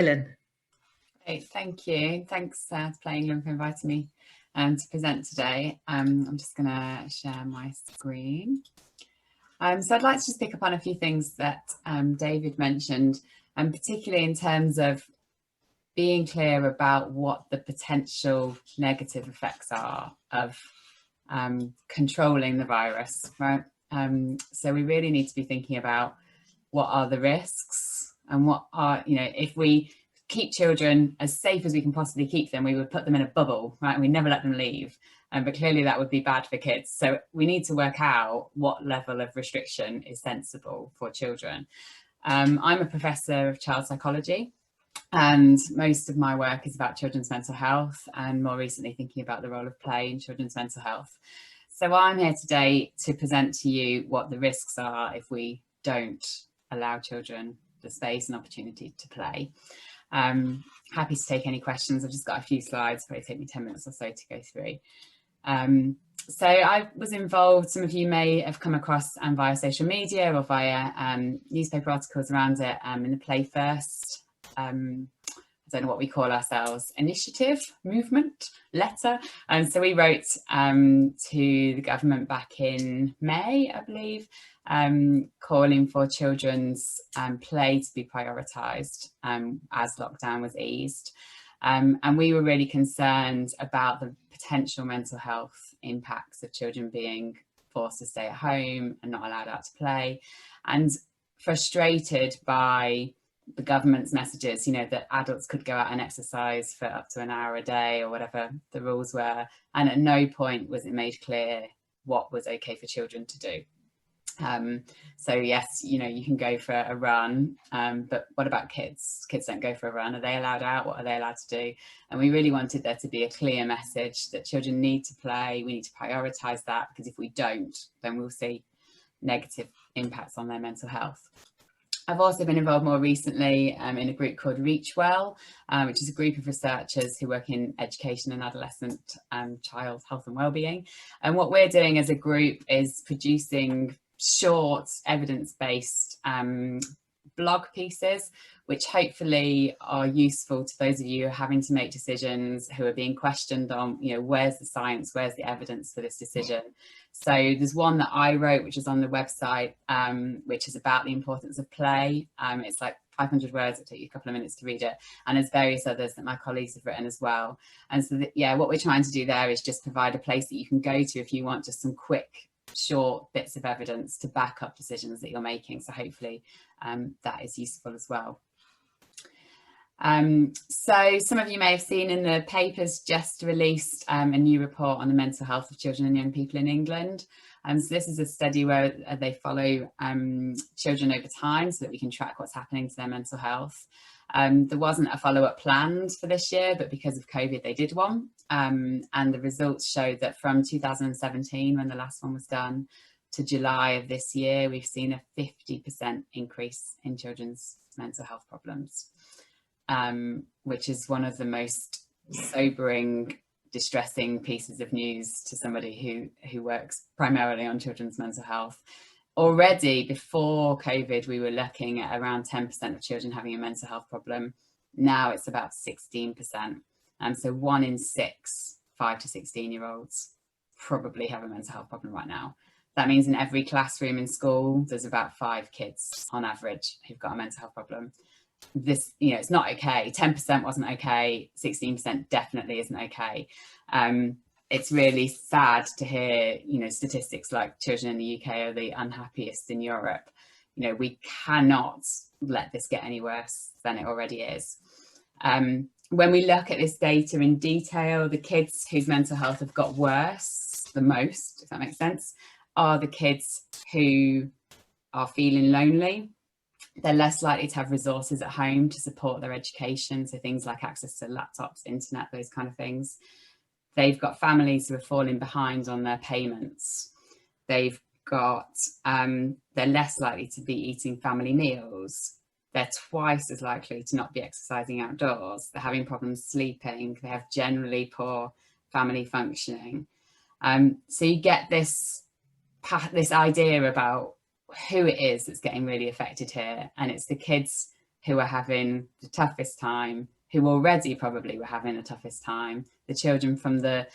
Helen. Great, thank you. Thanks to Play England for inviting me to present today. I'm just going to share my screen. So I'd like to just pick up on a few things that David mentioned, and particularly in terms of being clear about what the potential negative effects are of controlling the virus, right? So we really need to be thinking about what are the risks and what are, if we keep children as safe as we can possibly keep them, we would put them in a bubble, right? And we never let them leave. But clearly that would be bad for kids. So we need to work out what level of restriction is sensible for children. I'm a professor of child psychology, and most of my work is about children's mental health, and more recently thinking about the role of play in children's mental health. So I'm here today to present to you what the risks are if we don't allow children the space and opportunity to play. Happy to take any questions. I've just got a few slides, probably take me 10 minutes or so to go through. So I was involved, some of you may have come across via social media or via newspaper articles around it in the Play First, I don't know what we call ourselves, initiative, movement, letter. And so we wrote to the government back in May, I believe, calling for children's play to be prioritised as lockdown was eased. And we were really concerned about the potential mental health impacts of children being forced to stay at home and not allowed out to play, and frustrated by the government's messages, that adults could go out and exercise for up to an hour a day or whatever the rules were. And at no point was it made clear what was okay for children to do. So yes, you can go for a run, but what about kids? Kids don't go for a run. Are they allowed out? What are they allowed to do? And we really wanted there to be a clear message that children need to play. We need to prioritise that, because if we don't, then we'll see negative impacts on their mental health. I've also been involved more recently in a group called Reach Well, which is a group of researchers who work in education and adolescent child health and wellbeing. And what we're doing as a group is producing short evidence-based blog pieces, which hopefully are useful to those of you who are having to make decisions, who are being questioned on, where's the science, where's the evidence for this decision. So there's one that I wrote, which is on the website, which is about the importance of play. It's like 500 words, it'll take you a couple of minutes to read it. And there's various others that my colleagues have written as well. And so, what we're trying to do there is just provide a place that you can go to if you want just some quick, short bits of evidence to back up decisions that you're making. So hopefully that is useful as well. So some of you may have seen in the papers just released a new report on the mental health of children and young people in England. So this is a study where they follow children over time so that we can track what's happening to their mental health. There wasn't a follow-up planned for this year, but because of COVID, they did one. And the results showed that from 2017, when the last one was done, to July of this year, we've seen a 50% increase in children's mental health problems, which is one of the most sobering, distressing pieces of news to somebody who works primarily on children's mental health. Already before COVID, we were looking at around 10% of children having a mental health problem. Now it's about 16%. So 1 in 6 5 to 16-year-olds probably have a mental health problem right now. That means in every classroom in school, there's about 5 kids on average who've got a mental health problem. This, it's not okay. 10% wasn't okay. 16% definitely isn't okay. It's really sad to hear, statistics like children in the UK are the unhappiest in Europe. We cannot let this get any worse than it already is. When we look at this data in detail, the kids whose mental health have got worse the most, if that makes sense, are the kids who are feeling lonely. They're less likely to have resources at home to support their education, so things like access to laptops, internet, those kind of things. They've got families who are falling behind on their payments. They've got, they're less likely to be eating family meals. They're twice as likely to not be exercising outdoors. They're having problems sleeping. They have generally poor family functioning. So you get this idea about who it is that's getting really affected here, and it's the kids who are having the toughest time, who already probably were having the toughest time. The children from the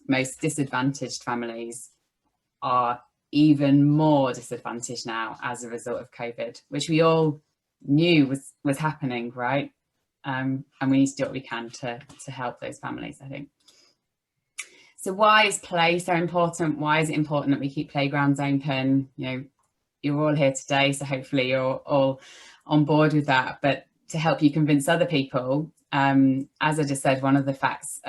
most disadvantaged families are even more disadvantaged now as a result of COVID, which we all knew was happening, right? And we need to do what we can to help those families, I think. So why is play so important? Why is it important that we keep playgrounds open? You know, you're all here today, so hopefully you're all on board with that. But to help you convince other people, as I just said, one of the facts,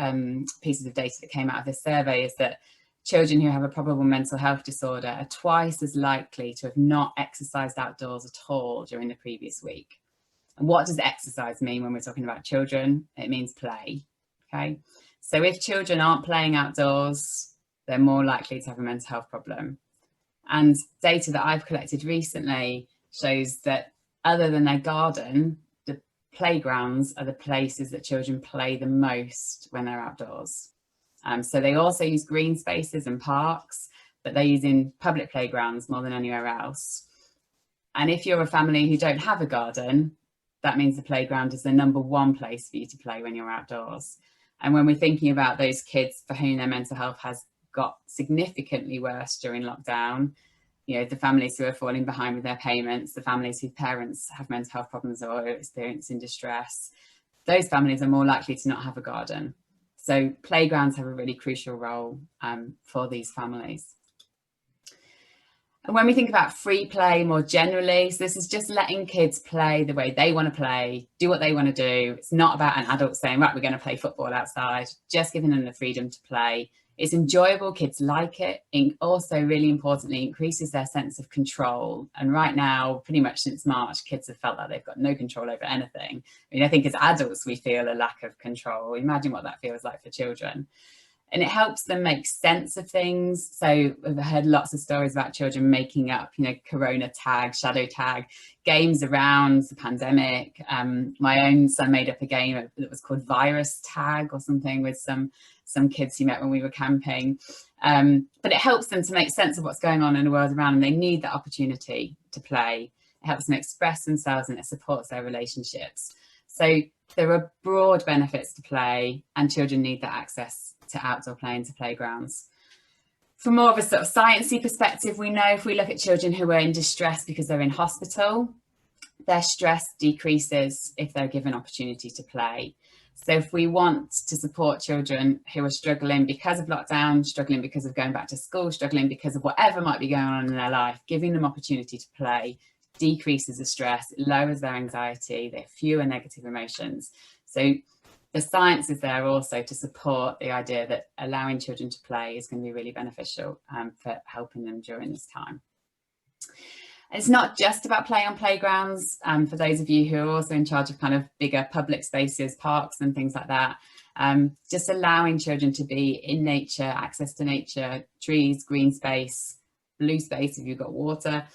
pieces of data that came out of this survey is that children who have a probable mental health disorder are twice as likely to have not exercised outdoors at all during the previous week. And what does exercise mean when we're talking about children? It means play, okay? So if children aren't playing outdoors, they're more likely to have a mental health problem. And data that I've collected recently shows that other than their garden, the playgrounds are the places that children play the most when they're outdoors. So they also use green spaces and parks, but they're using public playgrounds more than anywhere else. And if you're a family who don't have a garden, that means the playground is the #1 place for you to play when you're outdoors. And when we're thinking about those kids for whom their mental health has got significantly worse during lockdown, you know, the families who are falling behind with their payments, the families whose parents have mental health problems or are experiencing distress, those families are more likely to not have a garden. So playgrounds have a really crucial role for these families. And when we think about free play more generally, so this is just letting kids play the way they want to play, do what they want to do. It's not about an adult saying, right, we're going to play football outside, just giving them the freedom to play. It's enjoyable, kids like it. It also, really importantly, increases their sense of control. And right now, pretty much since March, kids have felt like they've got no control over anything. I mean, I think as adults, we feel a lack of control. Imagine what that feels like for children. And it helps them make sense of things. So I've heard lots of stories about children making up, you know, corona tag, shadow tag, games around the pandemic. My own son made up a game that was called virus tag or something with some kids he met when we were camping. But it helps them to make sense of what's going on in the world around them. They need that opportunity to play. It helps them express themselves and it supports their relationships. So there are broad benefits to play, and children need that access to outdoor play and to playgrounds. From more of a sort of sciencey perspective, we know if we look at children who are in distress because they're in hospital, their stress decreases if they're given opportunity to play. So if we want to support children who are struggling because of lockdown, struggling because of going back to school, struggling because of whatever might be going on in their life, giving them opportunity to play decreases the stress, it lowers their anxiety, they have fewer negative emotions. So the science is there also to support the idea that allowing children to play is going to be really beneficial for helping them during this time. It's not just about play on playgrounds. For those of you who are also in charge of kind of bigger public spaces, parks and things like that, just allowing children to be in nature, access to nature, trees, green space, blue space if you've got water,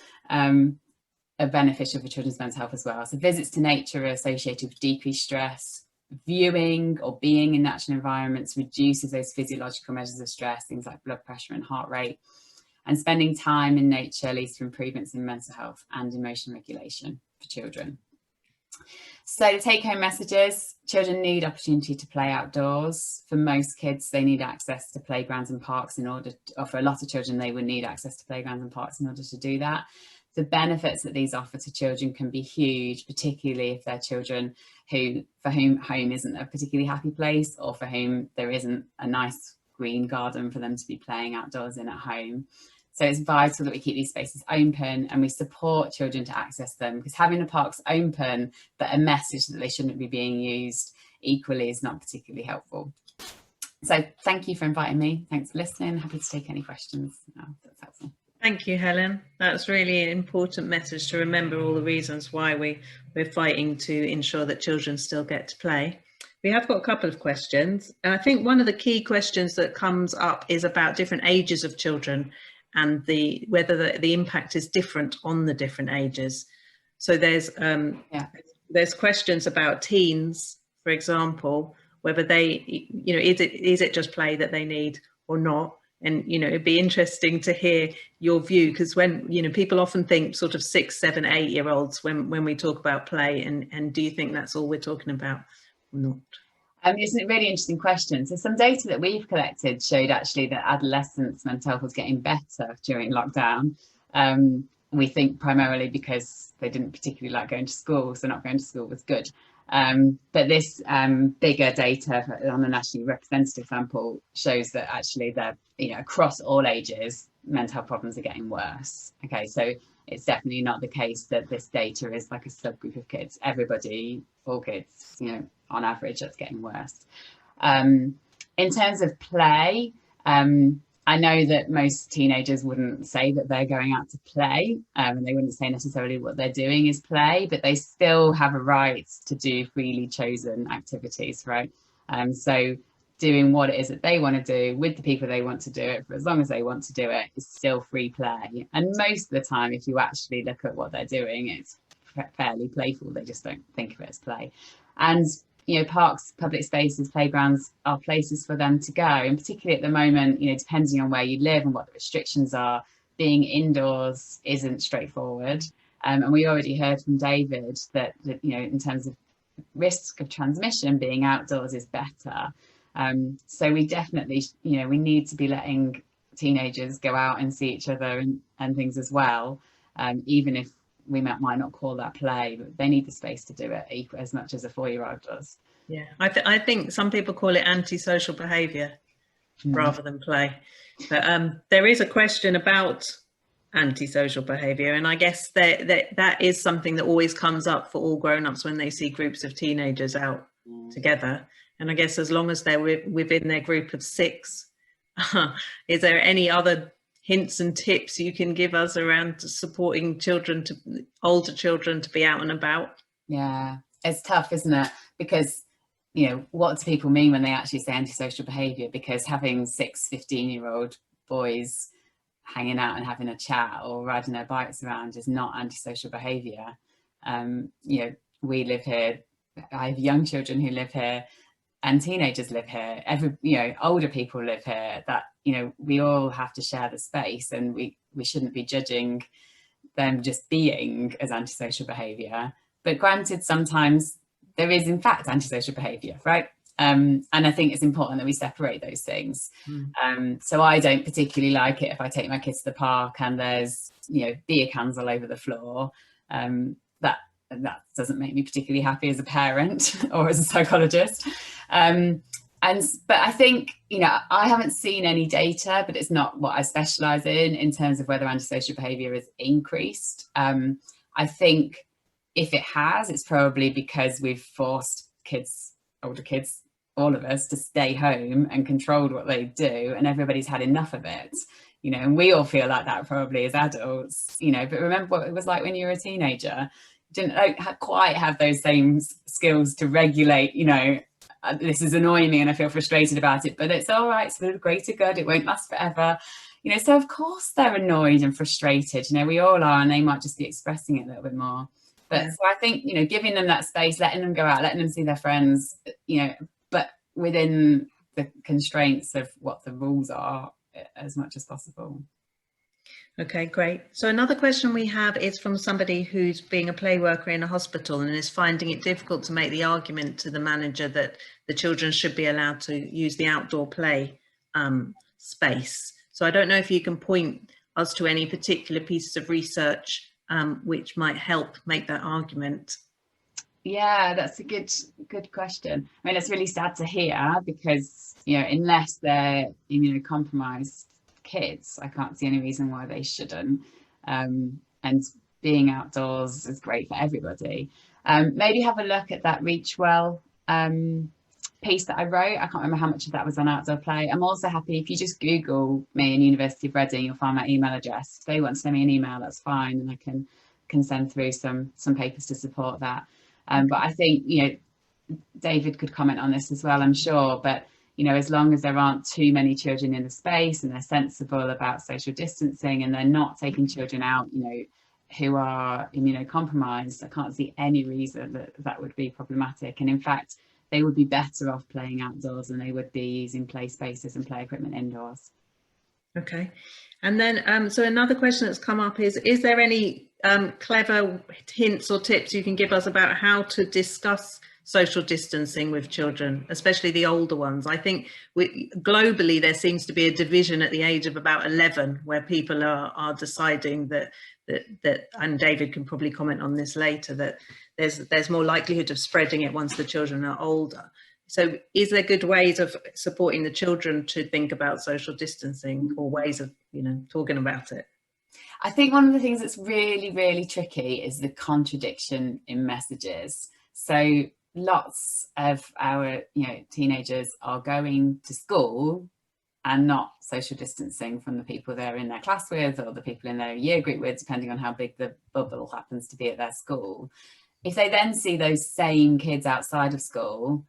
are beneficial for children's mental health as well. So visits to nature are associated with decreased stress. Viewing or being in natural environments reduces those physiological measures of stress, things like blood pressure and heart rate. And spending time in nature leads to improvements in mental health and emotion regulation for children. So the take-home messages: children need opportunity to play outdoors. For most kids, they need access to playgrounds and parks in order to, or for a lot of children, they would need access to playgrounds and parks in order to do that. The benefits that these offer to children can be huge, particularly if they're children for whom home isn't a particularly happy place, or for whom there isn't a nice green garden for them to be playing outdoors in at home. So it's vital that we keep these spaces open and we support children to access them, because having the parks open but a message that they shouldn't be being used equally is not particularly helpful. So thank you for inviting me. Thanks for listening. Happy to take any questions. That's helpful. Thank you, Helen. That's really an important message to remember, all the reasons why we're fighting to ensure that children still get to play. We have got a couple of questions. And I think one of the key questions that comes up is about different ages of children and whether the impact is different on the different ages. So there's questions about teens, for example, whether they, is it just play that they need or not? And, you know, it'd be interesting to hear your view, because when, you know, people often think sort of 6, 7, 8-year-olds when we talk about play, and do you think that's all we're talking about or not? It's a really interesting question. So some data that we've collected showed actually that adolescents' mental health was getting better during lockdown. We think primarily because they didn't particularly like going to school, so not going to school was good. But this bigger data on the nationally representative sample shows that actually that, you know, across all ages, mental health problems are getting worse. Okay, so it's definitely not the case that this data is like a subgroup of kids. Everybody, all kids, you know, on average, that's getting worse. In terms of play, I know that most teenagers wouldn't say that they're going out to play, and they wouldn't say necessarily what they're doing is play, but they still have a right to do freely chosen activities, right? So doing what it is that they want to do with the people they want to do it for as long as they want to do it is still free play. And most of the time, if you actually look at what they're doing, it's fairly playful. They just don't think of it as play. And you know, parks, public spaces, playgrounds are places for them to go. And particularly at the moment, you know, depending on where you live and what the restrictions are, being indoors isn't straightforward. And we already heard from David that, you know, in terms of risk of transmission, being outdoors is better. So we definitely, you know, we need to be letting teenagers go out and see each other and things as well, even if we might not call that play, but they need the space to do it as much as a 4-year-old does. Yeah, I think some people call it antisocial behaviour rather than play. But there is a question about antisocial behaviour, and I guess that is something that always comes up for all grown-ups when they see groups of teenagers out together. And I guess as long as they're within their group of 6, is there any other hints and tips you can give us around supporting older children to be out and about? Yeah, it's tough, isn't it? Because, you know, what do people mean when they actually say antisocial behaviour? Because having 6 15-year-old boys hanging out and having a chat or riding their bikes around is not antisocial behaviour. You know, we live here. I have young children who live here, and teenagers live here. You know, older people live here. That, you know, we all have to share the space, and we shouldn't be judging them just being as antisocial behaviour. But granted, sometimes there is in fact antisocial behaviour, right? And I think it's important that we separate those things. So I don't particularly like it if I take my kids to the park and there's, you know, beer cans all over the floor. That doesn't make me particularly happy as a parent or as a psychologist. But I think, you know, I haven't seen any data, but it's not what I specialise in terms of whether antisocial behaviour is increased. I think if it has, it's probably because we've forced kids, older kids, all of us, to stay home and controlled what they do, and everybody's had enough of it, you know, and we all feel like that probably as adults, you know, but remember what it was like when you were a teenager. You don't quite have those same skills to regulate, you know, this is annoying me and I feel frustrated about it, but it's all right, it's for the greater good, it won't last forever, you know. So of course they're annoyed and frustrated, you know, we all are, and they might just be expressing it a little bit more. But so I think, you know, giving them that space, letting them go out, letting them see their friends, you know, but within the constraints of what the rules are as much as possible. Okay, great. So another question we have is from somebody who's being a play worker in a hospital and is finding it difficult to make the argument to the manager that the children should be allowed to use the outdoor play space. So I don't know if you can point us to any particular pieces of research which might help make that argument. Yeah, that's a good question. I mean, it's really sad to hear because, you know, unless they're immunocompromised kids, I can't see any reason why they shouldn't. And being outdoors is great for everybody. Maybe have a look at that Reach Well piece that I wrote. I can't remember how much of that was on outdoor play. I'm also happy if you just Google me and University of Reading, you'll find my email address. If they want to send me an email, that's fine, and I can send through some papers to support that. But I think, you know, David could comment on this as well, I'm sure, but you know, as long as there aren't too many children in the space and they're sensible about social distancing and they're not taking children out, you know, who are immunocompromised, I can't see any reason that would be problematic. And in fact, they would be better off playing outdoors than they would be using play spaces and play equipment indoors. Okay. And then, so another question that's come up is there any clever hints or tips you can give us about how to discuss social distancing with children, especially the older ones? I think globally there seems to be a division at the age of about 11 where people are deciding that, and David can probably comment on this later, that there's more likelihood of spreading it once the children are older. So is there good ways of supporting the children to think about social distancing, or ways of, talking about it? I think one of the things that's really, really tricky is the contradiction in messages. So lots of our, teenagers are going to school and not social distancing from the people they're in their class with, or the people in their year group with, depending on how big the bubble happens to be at their school. If they then see those same kids outside of school,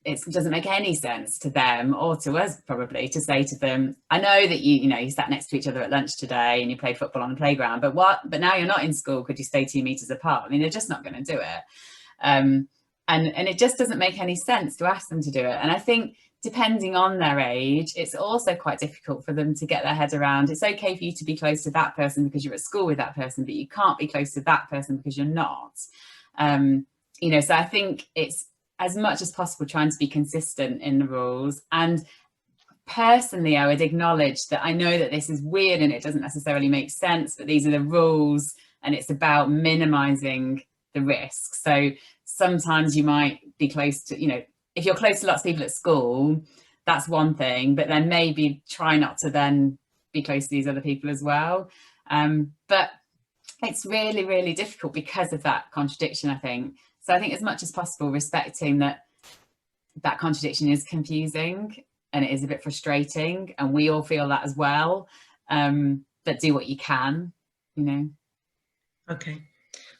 it doesn't make any sense to them, or to us probably, to say to them, I know that you sat next to each other at lunch today and you played football on the playground, but now you're not in school, could you stay 2 meters apart? I mean, they're just not going to do it. And it just doesn't make any sense to ask them to do it. And I think depending on their age, it's also quite difficult for them to get their head around. It's okay for you to be close to that person because you're at school with that person, but you can't be close to that person because you're not. So I think it's, as much as possible, trying to be consistent in the rules. And personally, I would acknowledge that I know that this is weird and it doesn't necessarily make sense, but these are the rules and it's about minimizing the risk. So sometimes you might be close to, if you're close to lots of people at school, that's one thing, but then maybe try not to then be close to these other people as well. But it's really, really difficult because of that contradiction, I think. So I think as much as possible, respecting that contradiction is confusing and it is a bit frustrating, and we all feel that as well, but do what you can, Okay.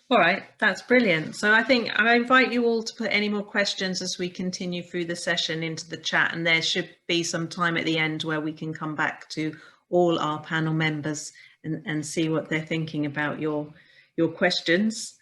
All right, that's brilliant. So I think I invite you all to put any more questions as we continue through the session into the chat, and there should be some time at the end where we can come back to all our panel members and see what they're thinking about your questions.